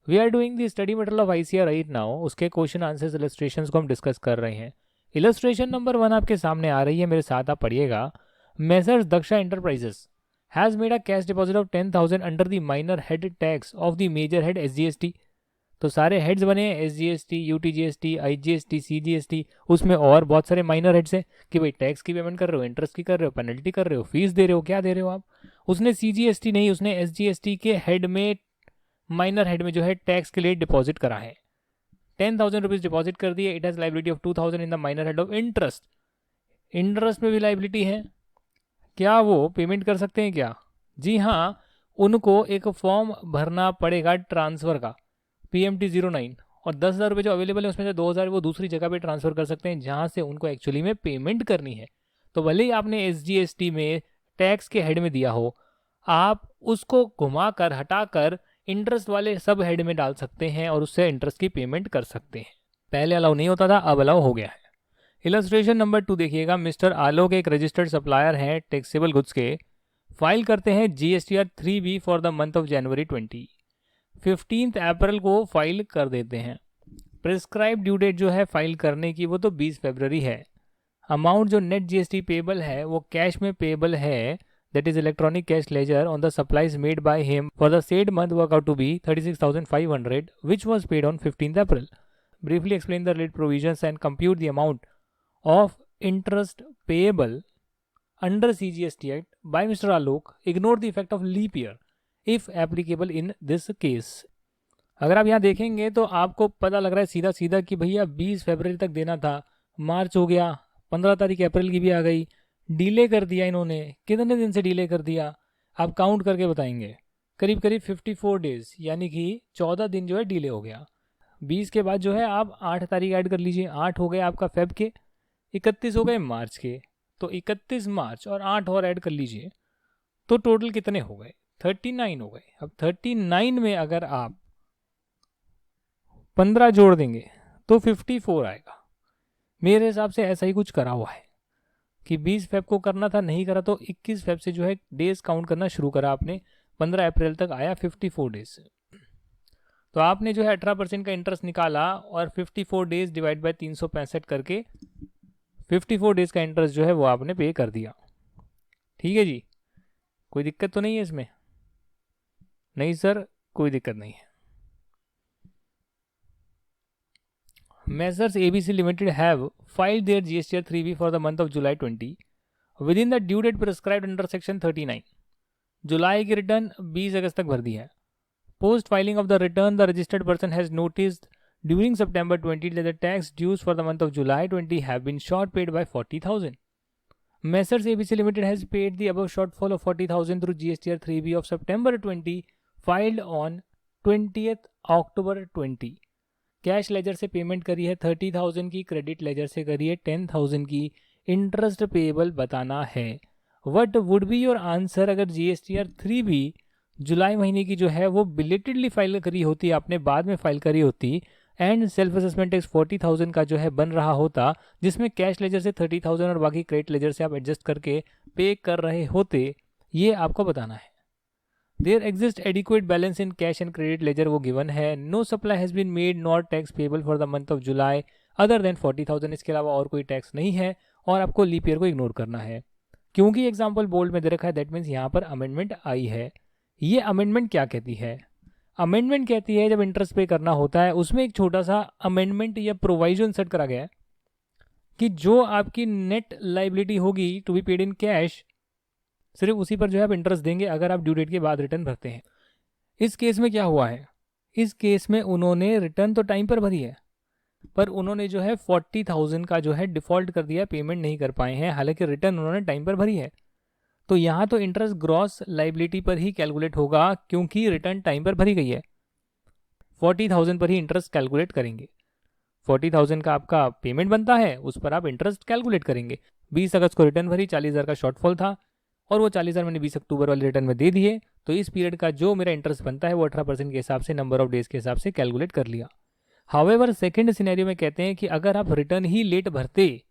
We are doing the study material of ICR right now, उसके question answers illustrations को हम discuss कर रहे हैं। इलस्ट्रेशन नंबर 1 आपके सामने आ रही है, मेरे साथ आप पढ़िएगा। Majors Daksha enterprises has made a cash deposit of 10,000 under the minor head tax of the major head SGST. तो सारे हेड्स बने हैं, एसजीएसटी, यूटीजीएसटी, आईजीएसटी, सीजीएसटी, उसमें और बहुत सारे माइनर हेड्स हैं कि भाई टैक्स की पेमेंट कर रहे हो, इंटरेस्ट की कर रहे हो, पेनल्टी कर रहे हो, फीस दे रहे हो, क्या दे रहे हो आप। उसने सीजीएसटी नहीं, उसने एसजीएसटी के हेड में, माइनर हेड में जो है टैक्स के लिए डिपॉजिट करा है। 10,000 रुपीज डिपॉजिट कर दिए। It has liability of 2,000 in the minor head of interest. Interest में भी लाइबिलिटी है, क्या वो पेमेंट कर सकते हैं क्या? जी हाँ, उनको एक फॉर्म भरना पड़ेगा ट्रांसफर का, PMT 09, और 10,000 रुपये जो अवेलेबल है उसमें से 2,000 वो दूसरी जगह पे ट्रांसफर कर सकते हैं जहाँ से उनको एक्चुअली में पेमेंट करनी है। तो भले ही आपने SGST में टैक्स के हेड में दिया हो, आप उसको घुमाकर हटाकर इंटरेस्ट वाले सब हेड में डाल सकते हैं और उससे इंटरेस्ट की पेमेंट कर सकते हैं। पहले अलाउ नहीं होता था, अब अलाउ हो गया है। इलस्ट्रेशन नंबर 2 देखिएगा। मिस्टर आलोक एक रजिस्टर्ड सप्लायर हैं टैक्सेबल गुड्स के, फाइल करते हैं GSTR 3B for the month of January 20। 15 अप्रैल को फाइल कर देते हैं। प्रिस्क्राइब ड्यू डेट जो है फाइल करने की वो तो 20 फरवरी है। अमाउंट जो नेट GST पेबल है वो कैश में पेबल है, that is electronic cash ledger on the supplies made by him for the said month work out to be 36,500 which was paid on 15th April. Briefly explain the related provisions and compute the amount of interest payable under CGST Act by Mr. Alok. Ignore the effect of leap year if applicable in this case. अगर आप यहाँ देखेंगे तो आपको पता लग रहा है सीधा सीधा कि भैया 20 फरवरी तक देना था, मार्च हो गया, 15 तारीख अप्रैल की भी आ गई, डिले कर दिया इन्होंने। कितने दिन से डिले कर दिया आप काउंट करके बताएंगे? करीब करीब 54 डेज, यानी कि 14 दिन जो है डिले हो गया। 20 के बाद जो है आप 8 तारीख ऐड कर लीजिए, 8 हो गए आपका फेब के, 31 हो गए मार्च के, तो 31 मार्च और 8 और ऐड कर लीजिए, तो टोटल कितने हो गए? 39 हो गए। अब 39 में अगर आप 15 जोड़ देंगे तो 54 आएगा। मेरे हिसाब से ऐसा ही कुछ करा हुआ है कि 20 फेब को करना था, नहीं करा, तो 21 फेब से जो है डेज काउंट करना शुरू करा आपने, 15 अप्रैल तक आया 54 डेज। तो आपने जो है 18% का इंटरेस्ट निकाला और 54 डेज डिवाइड बाय 365 करके 54 डेज का इंटरेस्ट जो है वो आपने पे कर दिया। ठीक है जी, कोई दिक्कत तो नहीं है इसमें? नहीं सर, कोई दिक्कत नहीं है। Messrs ABC Limited have filed their GSTR 3B for the month of July 20 within the due date prescribed under section 39. जुलाई की रिटर्न 20 अगस्त तक भर दी है। Post filing of the return the registered person has noticed during September 20 that the tax dues for the month of July 20 have been short paid by 40,000. Messrs ABC Limited has paid the above shortfall of 40,000 through GSTR 3B of September 20 filed on 20th October 20. Cash ledger से payment करी है 30,000 की, credit ledger से करी है 10,000 की, interest payable बताना है। What would be your answer अगर GSTR 3B जुलाई महीने की जो है वो बिलेटेडली फाइल करी होती, आपने बाद में फाइल करी होती, एंड सेल्फ असेसमेंट टैक्स 40,000 का जो है बन रहा होता, जिसमें कैश लेजर से 30,000 और बाकी क्रेडिट लेजर से आप एडजस्ट करके पे कर रहे होते, ये आपको बताना है। There exists adequate balance in cash and credit ledger, वो गिवन है। No supply has been made nor tax payable for the month of July other than 40,000, इसके अलावा और कोई टैक्स नहीं है, और आपको लीप ईयर को इग्नोर करना है। क्योंकि एग्जाम्पल बोल्ड में दे रखा है, दैट मीन्स यहाँ पर अमेंडमेंट आई है। ये अमेंडमेंट क्या कहती है? अमेंडमेंट कहती है जब इंटरेस्ट पे करना होता है उसमें एक छोटा सा अमेंडमेंट या प्रोविजन सेट करा गया है कि जो आपकी नेट लाइबिलिटी होगी to be paid in cash, सिर्फ उसी पर जो है आप इंटरेस्ट देंगे अगर आप ड्यू डेट के बाद रिटर्न भरते हैं। इस केस में क्या हुआ है? इस केस में उन्होंने रिटर्न तो टाइम पर भरी है, पर उन्होंने जो है 40,000 का जो है डिफॉल्ट कर दिया, पेमेंट नहीं कर पाए हैं, हालांकि रिटर्न उन्होंने टाइम पर भरी है। तो यहाँ तो इंटरेस्ट ग्रॉस लाइबिलिटी पर ही कैलकुलेट होगा क्योंकि रिटर्न टाइम पर भरी गई है। 40,000 पर ही इंटरेस्ट कैलकुलेट करेंगे। 40,000 का आपका पेमेंट बनता है, उस पर आप इंटरेस्ट कैलकुलेट करेंगे। 20 अगस्त को रिटर्न भरी, 40,000 का शॉर्टफॉल था और वो 40,000 मैंने 20 अक्टूबर वाले रिटर्न में दे दिए, तो इस पीरियड का जो मेरा इंटरेस्ट बनता है वो 18% के हिसाब से, नंबर ऑफ डेज के हिसाब से कैलकुलेट कर लिया। हाउएवर सेकंड सिनेरियो में कहते हैं कि अगर आप रिटर्न ही लेट भरते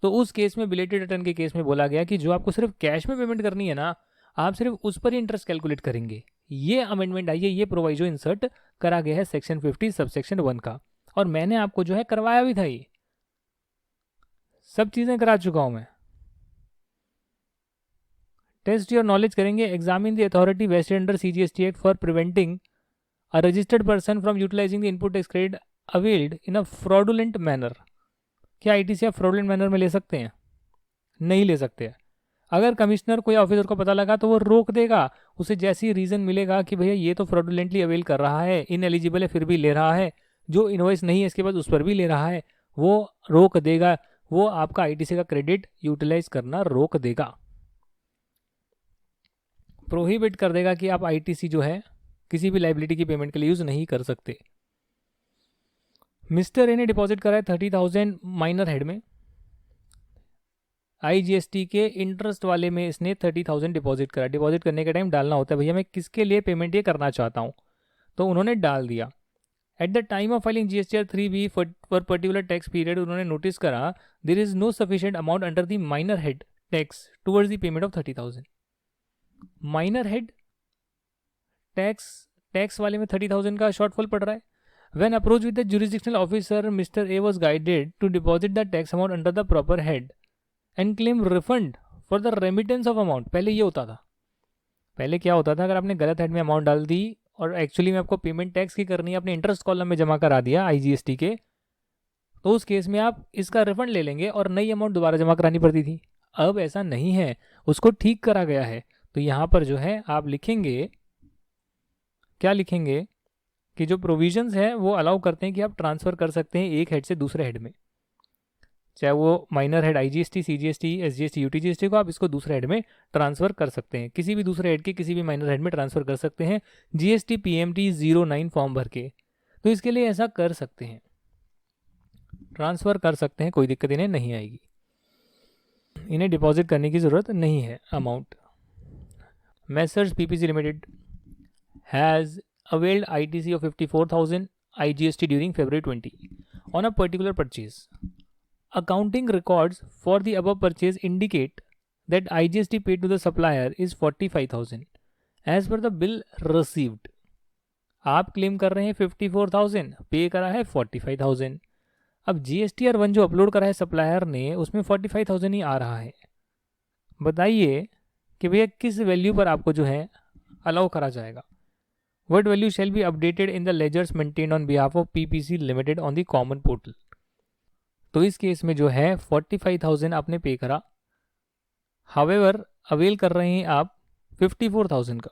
तो उस केस में, बिलेटेड रिटर्न के केस में बोला गया कि जो आपको सिर्फ कैश में पेमेंट करनी है ना, आप सिर्फ उस पर ही इंटरेस्ट कैलकुलेट करेंगे। ये अमेंडमेंट आई है, ये प्रोवाइजो इंसर्ट करा गया है सेक्शन 50 सबसेक्शन 1 का, और मैंने आपको जो है करवाया भी था, ये सब चीज़ें करा चुका हूं मैं। टेस्ट योर नॉलेज करेंगे। Examine the authority vested under CGST act for preventing a registered person from utilising the input tax credit availed in a fraudulent manner. क्या ITC आप फ्रॉडुलेंट मैनर में ले सकते हैं? नहीं ले सकते हैं। अगर कमिश्नर कोई ऑफिसर को पता लगा तो वो रोक देगा, उसे जैसी रीज़न मिलेगा कि भैया ये तो फ्रॉडुलेंटली अवेल कर रहा है, इनएलिजिबल है फिर भी ले रहा है, जो इनवॉइस नहीं है इसके पास उस पर भी ले रहा है, वो रोक देगा, वो आपका ITC का क्रेडिट यूटिलाइज करना रोक देगा, प्रोहिबिट कर देगा कि आप ITC जो है किसी भी लाइबिलिटी की पेमेंट के लिए यूज़ नहीं कर सकते। मिस्टर ए ने डिपॉजिट करा है 30,000 माइनर हेड में, IGST के इंटरेस्ट वाले में इसने 30,000 डिपॉजिट करा। डिपॉजिट करने के टाइम डालना होता है भैया मैं किसके लिए पेमेंट ये करना चाहता हूँ, तो उन्होंने डाल दिया। At the time of filing GSTR 3B for particular tax period उन्होंने नोटिस करा there is no sufficient amount under the minor head tax towards the payment of 30,000। Minor head tax वाले में 30,000 का शॉर्टफॉल पड़ रहा है। When approached with the jurisdictional officer, Mr. A was guided to deposit the tax amount under the proper head and claim refund for the remittance of amount। पहले ये होता था, पहले क्या होता था, अगर आपने गलत हेड में अमाउंट डाल दी और एक्चुअली में आपको पेमेंट टैक्स की करनी है, आपने इंटरेस्ट कॉलम में जमा करा दिया IGST के, तो उस केस में आप इसका रिफंड ले लेंगे और नई अमाउंट दोबारा जमा करानी पड़ती थी। अब ऐसा नहीं है, उसको ठीक करा गया है। तो यहाँ पर जो है आप लिखेंगे, क्या लिखेंगे कि जो प्रोविजंस है वो अलाउ करते हैं कि आप ट्रांसफ़र कर सकते हैं एक हेड से दूसरे हेड में, चाहे वो minor head IGST, CGST, SGST, UTGST को आप इसको दूसरे हेड में ट्रांसफ़र कर सकते हैं, किसी भी दूसरे हेड के किसी भी माइनर हेड में ट्रांसफ़र कर सकते हैं GST PMT 09 फॉर्म भर के। तो इसके लिए ऐसा कर सकते हैं, ट्रांसफ़र कर सकते हैं, कोई दिक्कत इन्हें नहीं आएगी, इन्हें डिपॉजिट करने की ज़रूरत नहीं है amount. Messrs PPC limited has availed ITC of 54,000 IGST during February 20 on a particular purchase. Accounting records for the above purchase indicate that IGST paid to the supplier is 45,000 as per the bill received. आप claim कर रहे हैं 54,000, पे करा है 45,000। अब GSTR 1 जो upload करा है सप्लायर ने उसमें 45,000 ही आ रहा है। बताइए कि भैया किस वैल्यू पर आपको जो है अलाउ करा जाएगा। What value shall be updated in the ledgers maintained on behalf of PPC Limited on the common portal? तो इस केस में जो है 45,000 आपने पे करा, however अवेल कर रहे हैं आप 54,000 का।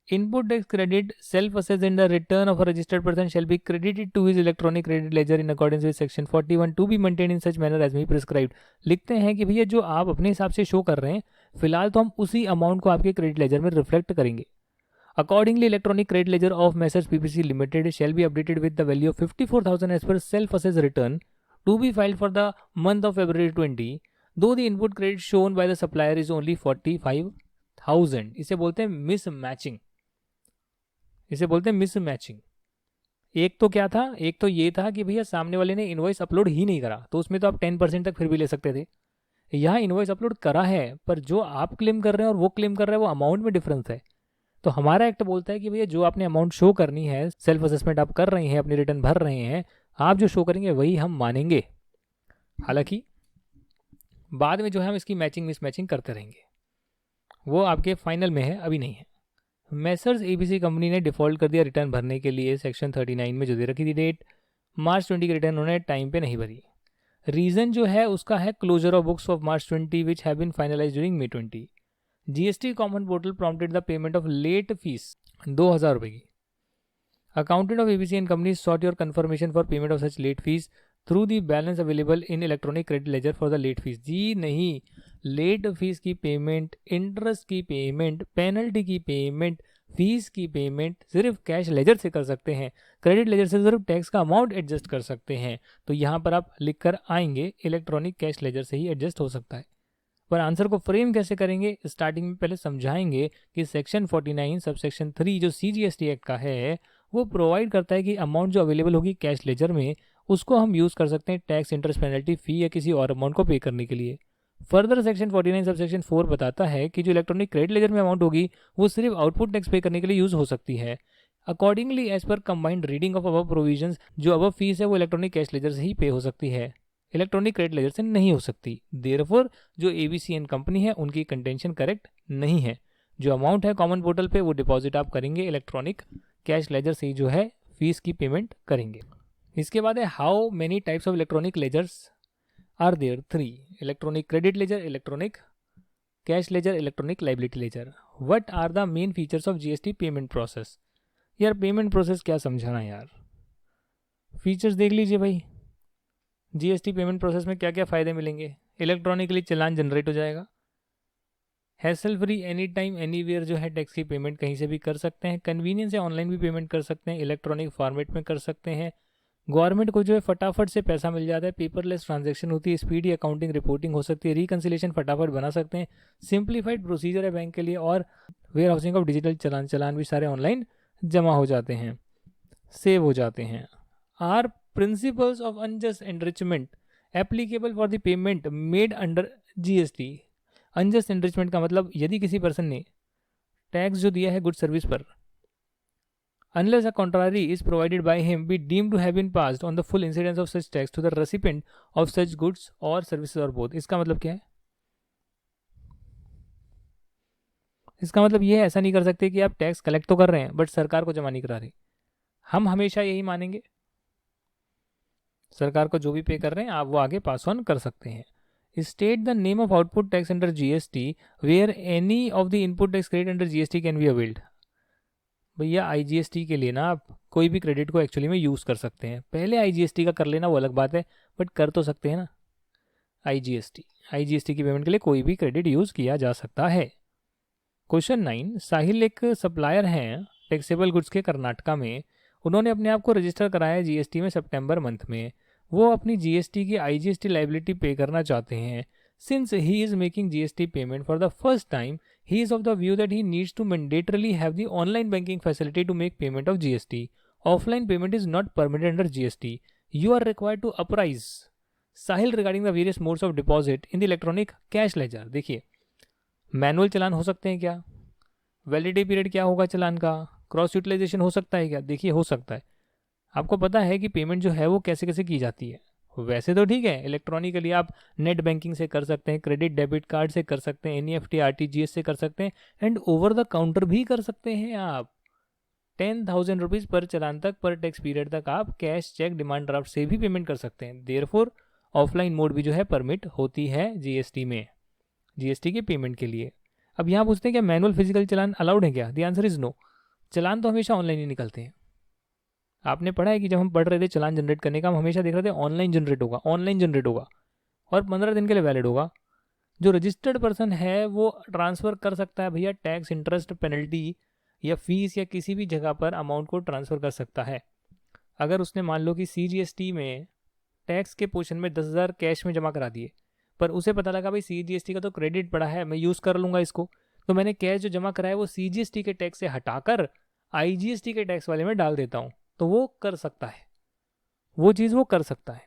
Input tax credit self-assessed in the return of a registered person shall be credited to his electronic credit ledger in accordance with section 41 to be maintained in such manner as may be prescribed। लिखते हैं कि भैया जो आप अपने हिसाब से show कर रहे हैं फिलहाल तो हम उसी अमाउंट को आपके क्रेडिट लेजर में रिफ्लेक्ट करेंगे। Accordingly, electronic credit ledger of Messrs PPC Limited shall be updated with the value of 54,000 as per self-assessed return to be filed for the month of February 20, though the input credit shown by the supplier is only 45,000। इसे बोलते हैं mismatching, इसे बोलते हैं mismatching. एक तो क्या था, एक तो ये था कि भैया सामने वाले ने इनवॉइस अपलोड ही नहीं करा, तो उसमें तो आप 10% तक फिर भी ले सकते थे। यहाँ इनवॉइस अपलोड करा है पर जो आप क्लेम कर रहे हैं और वो क्लेम कर रहे हैं वो अमाउंट में डिफरेंस है। तो हमारा एक्ट बोलता है कि भैया जो आपने अमाउंट शो करनी है, सेल्फ असेसमेंट आप कर रहे हैं, अपनी रिटर्न भर रहे हैं, आप जो शो करेंगे वही हम मानेंगे। हालांकि बाद में जो है हम इसकी मैचिंग मिसमैचिंग करते रहेंगे, वो आपके फाइनल में है, अभी नहीं है। मैसर्स ABC कंपनी ने डिफ़ॉल्ट कर दिया रिटर्न भरने के लिए सेक्शन 39 में जो दे रखी थी डेट, मार्च 20 की रिटर्न उन्होंने टाइम पे नहीं भरी। रीज़न जो है उसका है closure of books of March 20 which have been finalised during May 20। GST common portal prompted the payment of late fee 2,000 रुपये की। Accountant of ABC and company sought your confirmation for payment of such late fee through the balance available in electronic credit ledger for the late fee. जी नहीं, late fee की payment, interest की payment, penalty की payment, fee की payment सिर्फ cash ledger से कर सकते हैं, क्रेडिट लेजर से सिर्फ टैक्स का अमाउंट एडजस्ट कर सकते हैं। तो यहाँ पर आप लिख कर आएंगे इलेक्ट्रॉनिक कैश लेजर से ही एडजस्ट हो सकता है। पर आंसर को फ्रेम कैसे करेंगे, स्टार्टिंग में पहले समझाएंगे कि सेक्शन 49 सबसेक्शन 3 जो CGST एक्ट का है वो प्रोवाइड करता है कि अमाउंट जो अवेलेबल होगी कैश लेजर में उसको हम यूज़ कर सकते हैं टैक्स, इंटरेस्ट, पेनल्टी, फ़ी या किसी और अमाउंट को पे करने के लिए। फर्दर सेक्शन 49 सबसेक्शन 4 बताता है कि जो इलेक्ट्रॉनिक क्रेडिट लेजर में अमाउंट होगी वो सिर्फ आउटपुट टैक्स पे करने के लिए यूज हो सकती है। Accordingly as per combined reading of above provisions, जो अबव फीस है वो इलेक्ट्रॉनिक कैश लेजर से ही पे हो सकती है, इलेक्ट्रॉनिक क्रेडिट लेजर से नहीं हो सकती। देयरफॉर जो एबीसीएन कंपनी है उनकी कंटेंशन करेक्ट नहीं है। जो अमाउंट है कॉमन पोर्टल पे वो डिपॉजिट आप करेंगे इलेक्ट्रॉनिक कैश लेजर से ही जो है फीस की पेमेंट करेंगे। इसके बाद है how many types of electronic ledgers are there? 3, electronic credit ledger, electronic cash ledger, electronic liability ledger. What are the main features of GST payment process? यार payment process क्या समझाना यार, फीचर्स देख लीजिए भाई। जीएसटी पेमेंट प्रोसेस में क्या क्या फ़ायदे मिलेंगे? इलेक्ट्रॉनिकली चालान जनरेट हो जाएगा, hassle free any time anywhere जो है टैक्स की पेमेंट कहीं से भी कर सकते हैं, कन्वीनियंस से ऑनलाइन भी पेमेंट कर सकते हैं, इलेक्ट्रॉनिक फॉर्मेट में कर सकते हैं, गवर्नमेंट को जो है फटाफट से पैसा मिल जाता है, पेपरलेस ट्रांजैक्शन होती है, स्पीडी अकाउंटिंग रिपोर्टिंग हो सकती है, रिकंसिलेशन फटाफट बना सकते हैं, सिंप्लीफाइड प्रोसीजर है बैंक के लिए, और वेयर हाउसिंग ऑफ डिजिटल चालान भी सारे ऑनलाइन जमा हो जाते हैं, सेव हो जाते हैं। Are principles of unjust enrichment applicable for the payment made under GST? Unjust enrichment का मतलब यदि किसी पर्सन ने टैक्स जो दिया है गुड सर्विस पर, unless a contrary is provided by him, be deemed to have been passed on the full incidence of such tax to the recipient of such goods or services or both। इसका मतलब क्या है? इसका मतलब ये है ऐसा नहीं कर सकते कि आप टैक्स कलेक्ट तो कर रहे हैं बट सरकार को जमा नहीं करा रहे। हम हमेशा यही मानेंगे, सरकार को जो भी पे कर रहे हैं आप वो आगे पास ऑन कर सकते हैं। State the name of output tax under GST where any of the input tax credit under GST can be availed. भैया आईजीएसटी के लिए ना आप कोई भी क्रेडिट को एक्चुअली में यूज़ कर सकते हैं। पहले आईजीएसटी का कर लेना वो अलग बात है, बट कर तो सकते हैं ना। आईजीएसटी की पेमेंट के लिए कोई भी क्रेडिट यूज़ किया जा सकता है। क्वेश्चन 9, साहिल एक सप्लायर हैं टैक्सेबल गुड्स के कर्नाटका में। उन्होंने अपने आप को रजिस्टर कराया है जीएसटी में सितंबर मंथ में। वो अपनी जीएसटी की आईजीएसटी लाइबिलिटी पे करना चाहते हैं। Since he is making GST payment for the first time, he is of the view that he needs to mandatorily have the online banking facility to make payment of GST. Offline payment is not permitted under GST. You are required to apprise Sahil regarding the various modes of deposit in the electronic cash ledger। देखिए, manual चलान हो सकते हैं क्या? Validity period क्या होगा चलान का? Cross utilisation हो सकता है क्या? देखिए हो सकता है। आपको पता है कि पेमेंट जो है वो कैसे कैसे की जाती है? वैसे तो ठीक है, इलेक्ट्रॉनिकली आप नेट बैंकिंग से कर सकते हैं, क्रेडिट डेबिट कार्ड से कर सकते हैं, एनईएफटी आरटीजीएस से कर सकते हैं, एंड ओवर द काउंटर भी कर सकते हैं आप। 10,000 रुपीज़ पर चलान तक, पर टैक्स पीरियड तक आप कैश, चेक, डिमांड ड्राफ्ट से भी पेमेंट कर सकते हैं। देयरफॉर ऑफलाइन मोड भी जो है परमिट होती है जीएसटी में, जीएसटी के पेमेंट के लिए। अब यहाँ पूछते हैं क्या मैनुअल फिजिकल चलान अलाउड है क्या? The answer is no. Challan तो हमेशा ऑनलाइन ही निकलते हैं। आपने पढ़ा है कि जब हम पढ़ रहे थे चलान जनरेट करने का, हम हमेशा देख रहे थे ऑनलाइन जनरेट होगा, ऑनलाइन जनरेट होगा और 15 दिन के लिए वैलिड होगा। जो रजिस्टर्ड पर्सन है वो ट्रांसफ़र कर सकता है भैया, टैक्स, इंटरेस्ट, पेनल्टी या फीस या किसी भी जगह पर अमाउंट को ट्रांसफ़र कर सकता है। अगर उसने मान लो कि सीजीएसटी में टैक्स के पोर्शन में 10,000 कैश में जमा करा दिए, पर उसे पता लगा भाई सीजीएसटी का तो क्रेडिट पड़ा है, मैं यूज़ कर लूँगा इसको, तो मैंने कैश जो जमा कराया वो सीजीएसटी के टैक्स से हटाकर आईजीएसटी के टैक्स वाले में डाल देता हूँ, तो वो कर सकता है, वो चीज़ वो कर सकता है।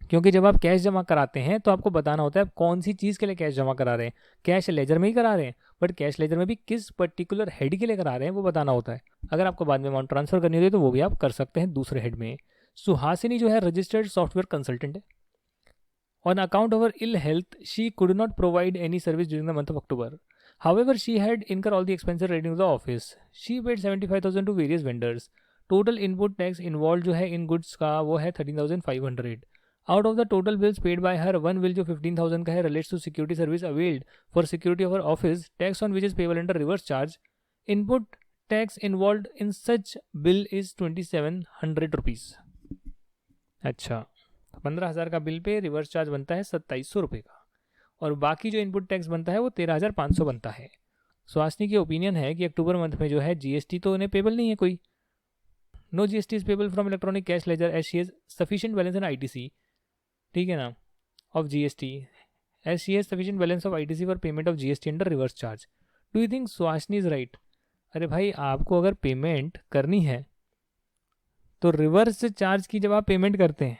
क्योंकि जब आप कैश जमा कराते हैं तो आपको बताना होता है आप कौन सी चीज़ के लिए कैश जमा करा रहे हैं। कैश लेजर में ही करा रहे हैं, बट कैश लेजर में भी किस पर्टिकुलर हेड के लिए करा रहे हैं वो बताना होता है। अगर आपको बाद में अमाउंट ट्रांसफर करनी होती है तो वो भी आप कर सकते हैं दूसरे हेड में। सुहासिनी जो है रजिस्टर्ड सॉफ्टवेयर कंसल्टेंट है। On account of her ill health she could not provide any service during the month of October. However she had incur all the expenses relating to the office. She paid 75,000 to various vendors. Total input tax involve जो है in goods का वो है 13,500। Out of the total bills paid by her, one bill जो 15,000 का है relates to security service availed for security of her office, tax on which is payable under reverse charge. Input tax involve in such bill is 2,700 rupees. अच्छा, 15,000 का bill pay reverse charge बनता है 2,700 रुपये का, और बाकी जो इनपुट टैक्स बनता है वो 13,500 बनता है। सुहासिनी की ओपिनियन है कि अक्टूबर मंथ में जो है जीएसटी तो उन्हें पेबल नहीं है कोई। No GST is payable from electronic cash ledger as she has sufficient balance in ITC, ठीक है ना, of GST, as she has sufficient balance of ITC for payment of GST under reverse charge. Do you think Suhasini is right? अरे भाई, आपको अगर payment करनी है तो रिवर्स चार्ज की जब आप पेमेंट करते हैं,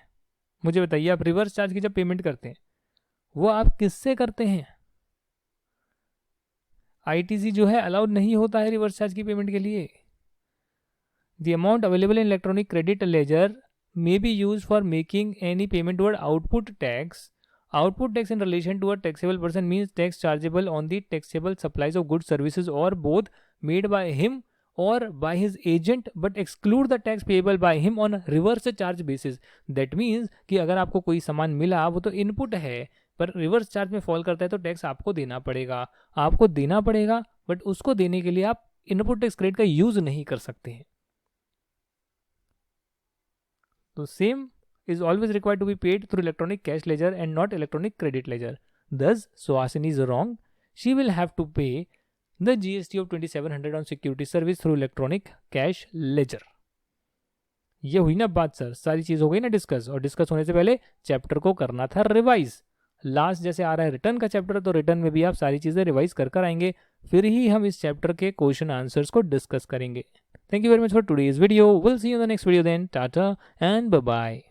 मुझे बताइए, आप रिवर्स चार्ज की जब पेमेंट करते हैं वो आप किससे करते हैं? आईटीसी जो है अलाउड नहीं होता है रिवर्स चार्ज की पेमेंट के लिए। The amount available in electronic credit laser may be used for making any payment toward output tax. Output tax in relation to a taxable person means tax chargeable on the taxable supplies of goods, services or both made by him or by his agent but exclude the tax payable by him on a reverse charge basis. That means कि अगर आपको कोई सामान मिला वो तो input है पर रिवर्स चार्ज में फॉल करता है तो टैक्स आपको देना पड़ेगा बट उसको देने के लिए आप इनपुट टैक्स क्रेडिट का यूज नहीं कर सकते हैं। तो same is always required to be paid through electronic cash ledger and not electronic credit ledger. Thus, Suhasini is wrong. She will have to pay the GST of 2700 on security service through electronic cash ledger. ये हुई ना बात sir, सारी चीज हो गई ना discuss, और डिस्कस होने से पहले चैप्टर को करना था रिवाइज। लास्ट जैसे आ रहा है रिटर्न का चैप्टर, तो रिटर्न में भी आप सारी चीजें रिवाइज कर आएंगे, फिर ही हम इस चैप्टर के क्वेश्चन आंसर्स को डिस्कस करेंगे। Thank you very much for today's video. We'll see you in the next video then. Tata and bye-bye.